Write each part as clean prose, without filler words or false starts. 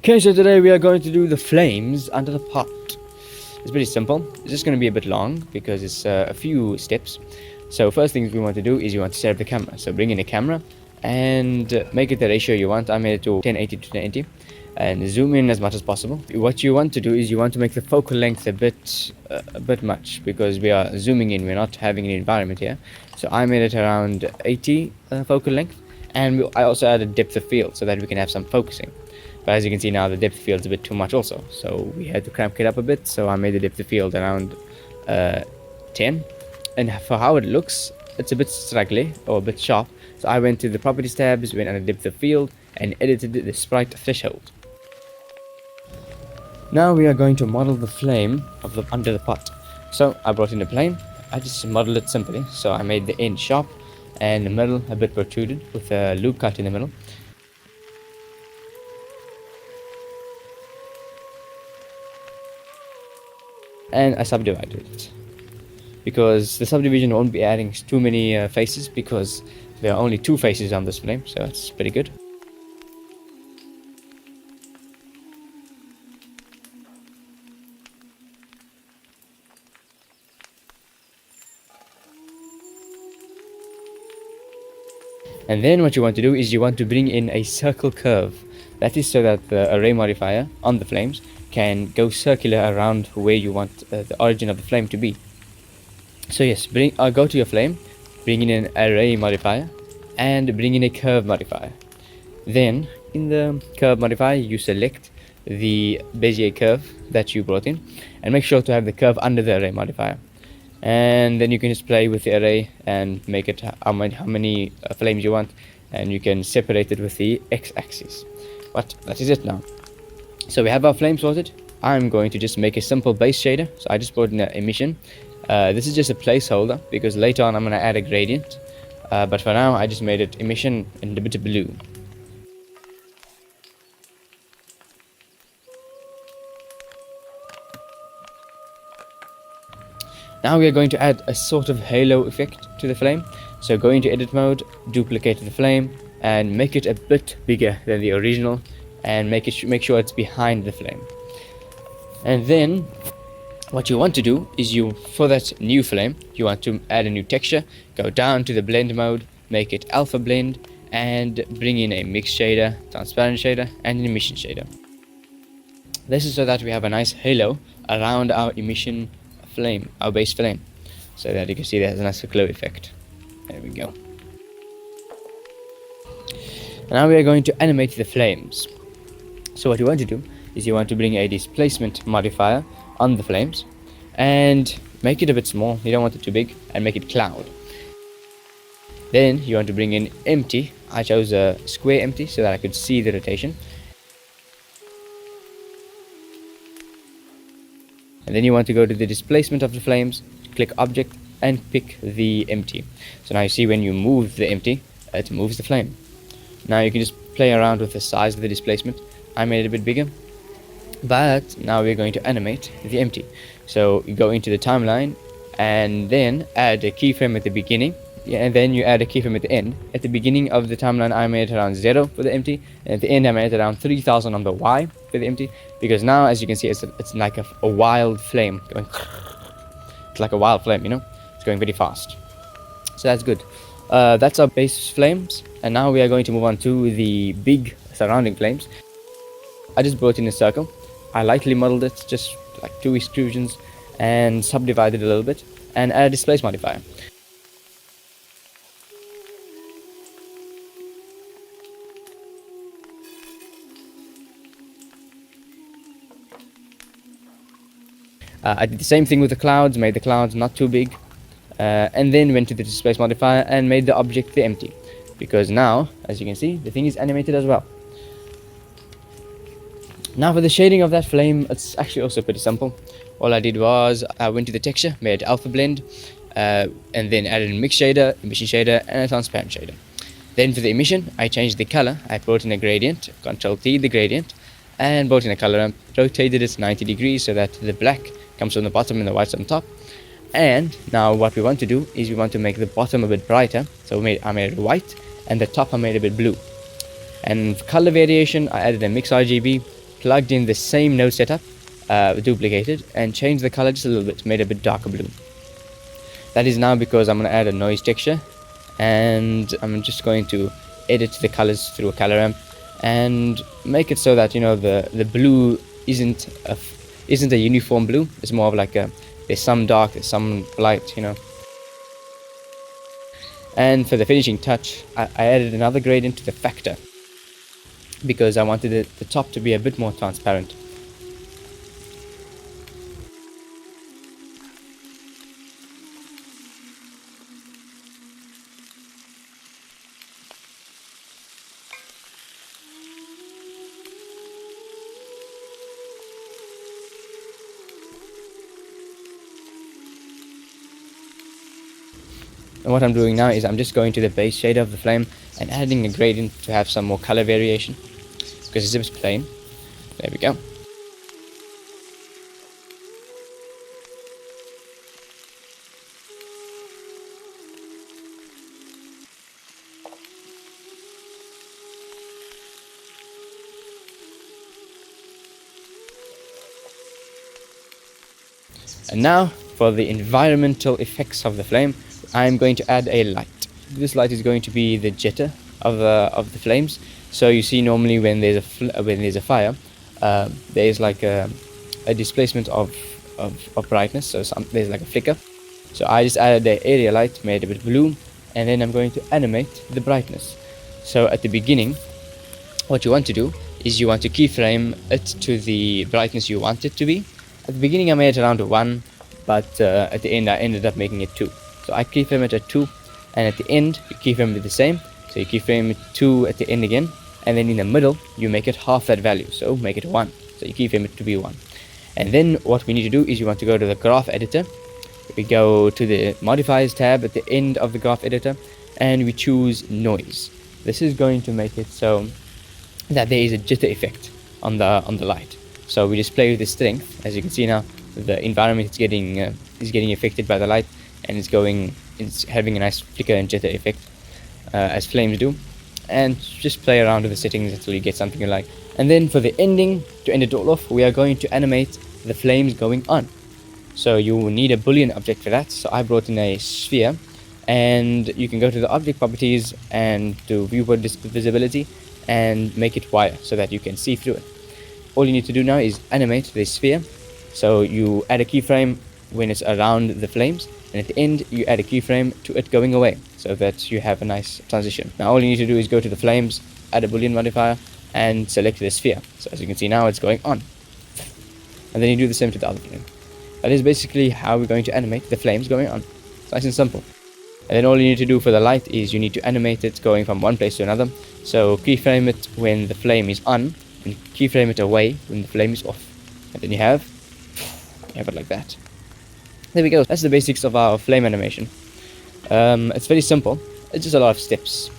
Okay, so today we are going to do the flames under the pot. It's pretty simple. It's just going to be a bit long because it's a few steps. So first things we want to do is you want to set up the camera. So bring in a camera and make it the ratio you want. I made it to 1080 to 1080 and zoom in as much as possible. What you want to do is you want to make the focal length a bit much because we are zooming in. We're not having an environment here. So I made it around 80 focal length, and I also added depth of field so that we can have some focusing. But as you can see now, the depth of field is a bit too much also, so we had to crank it up a bit. So I made the depth of field around 10, and for how it looks, it's a bit straggly or a bit sharp. So I went to the properties tabs, went under depth of field, and edited the sprite threshold. Now we are going to model the flame of the under the pot. So I brought in a plane. I just modeled it simply. So I made the end sharp and the middle a bit protruded with a loop cut in the middle. And I subdivided it because the subdivision won't be adding too many faces because there are only 2 faces on this flame, so that's pretty good. And then what you want to do is you want to bring in a circle curve. That is so that the array modifier on the flames can go circular around where you want the origin of the flame to be. So yes, go to your flame, bring in an array modifier, and bring in a curve modifier. Then in the curve modifier, you select the Bezier curve that you brought in, and make sure to have the curve under the array modifier. And then you can just play with the array and make it how many flames you want, and you can separate it with the x-axis. But that is it now. So we have our flame sorted. I'm going to just make a simple base shader. So I just brought in an emission. This is just a placeholder because later on I'm going to add a gradient. But for now I just made it emission and a bit of blue. Now we are going to add a sort of halo effect to the flame. So go into edit mode, duplicate the flame, and make it a bit bigger than the original, and make sure it's behind the flame. And then what you want to do is for that new flame, you want to add a new texture. Go down to the blend mode, make it alpha blend, and bring in a mix shader, transparent shader, and an emission shader. This is so that we have a nice halo around our emission flame, our base flame, so that you can see there's a nice glow effect. There we go. Now we are going to animate the flames. So what you want to do is you want to bring a displacement modifier on the flames and make it a bit small. You don't want it too big, and make it cloud. Then you want to bring in empty. I chose a square empty so that I could see the rotation. And then you want to go to the displacement of the flames, click object, and pick the empty. So now you see when you move the empty, it moves the flame. Now you can just play around with the size of the displacement. I made it a bit bigger, but now we're going to animate the empty. So you go into the timeline and then add a keyframe at the beginning, and then you add a keyframe at the end. At the beginning of the timeline I made it around 0 for the empty, and at the end I made it around 3000 on the Y for the empty, because now as you can see it's like a wild flame going. It's like a wild flame, you know, it's going very fast. So that's good. That's our base flames, and now we are going to move on to the big surrounding flames. I just brought in a circle. I lightly modeled it, just like 2 extrusions, and subdivided a little bit, and add a displace modifier. I did the same thing with the clouds, made the clouds not too big, and then went to the displace modifier and made the object the empty, because now, as you can see, the thing is animated as well. Now for the shading of that flame, it's actually also pretty simple. All I did was I went to the texture, made alpha blend, and then added a mix shader, emission shader, and a transparent shader. Then for the emission, I changed the color. I brought in a gradient, Ctrl T the gradient, and brought in a color ramp, rotated it 90 degrees so that the black comes from the bottom and the white's on top. And now what we want to do is we want to make the bottom a bit brighter. So I made it white, and the top I made a bit blue. And for color variation, I added a mix RGB, plugged in the same node setup, duplicated, and changed the color just a little bit, made it a bit darker blue. That is now because I'm going to add a noise texture, and I'm just going to edit the colors through a color ramp and make it so that, you know, the blue isn't a uniform blue. It's more of like there's some dark, there's some light, you know. And for the finishing touch, I added another gradient to the factor because I wanted the top to be a bit more transparent. And what I'm doing now is I'm just going to the base shade of the flame and adding a gradient to have some more color variation because it's a bit plain. There we go. And now for the environmental effects of the flame, I'm going to add a light. This light is going to be the jitter of the flames. So you see, normally when there's a fire, there's like a displacement of brightness. So there's like a flicker. So I just added the area light, made it a bit blue, and then I'm going to animate the brightness. So at the beginning, what you want to do is you want to keyframe it to the brightness you want it to be. At the beginning I made it around 1, but at the end I ended up making it 2. So I keyframe it at 2, and at the end you keyframe it the same. So you keyframe it 2 at the end again, and then in the middle you make it half that value, so make it 1. So you keyframe it to be 1. And then what we need to do is you want to go to the graph editor. We go to the modifiers tab at the end of the graph editor, and we choose noise. This is going to make it so that there is a jitter effect on the light. So we just play with the strength. As you can see now, the environment is getting affected by the light, and it's having a nice flicker and jitter effect, as flames do. And just play around with the settings until you get something you like. And then for the ending, to end it all off, we are going to animate the flames going on. So you will need a Boolean object for that. So I brought in a sphere, and you can go to the object properties and to viewport visibility and make it wire so that you can see through it. All you need to do now is animate the sphere. So you add a keyframe when it's around the flames, and at the end you add a keyframe to it going away so that you have a nice transition. Now all you need to do is go to the flames, add a Boolean modifier, and select the sphere. So as you can see now, it's going on. And then you do the same to the other flame. That is basically how we're going to animate the flames going on. It's nice and simple. And then all you need to do for the light is you need to animate it going from one place to another. So keyframe it when the flame is on, and keyframe it away when the flame is off. And then you have it like that. There we go. That's the basics of our flame animation. It's very simple. It's just a lot of steps.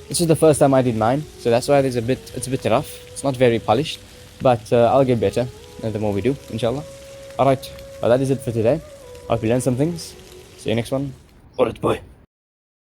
This is the first time I did mine, so that's why it's a bit rough. It's not very polished, but I'll get better the more we do, inshallah. Alright, well that is it for today. I hope you learned some things. See you next one. Alright, bye.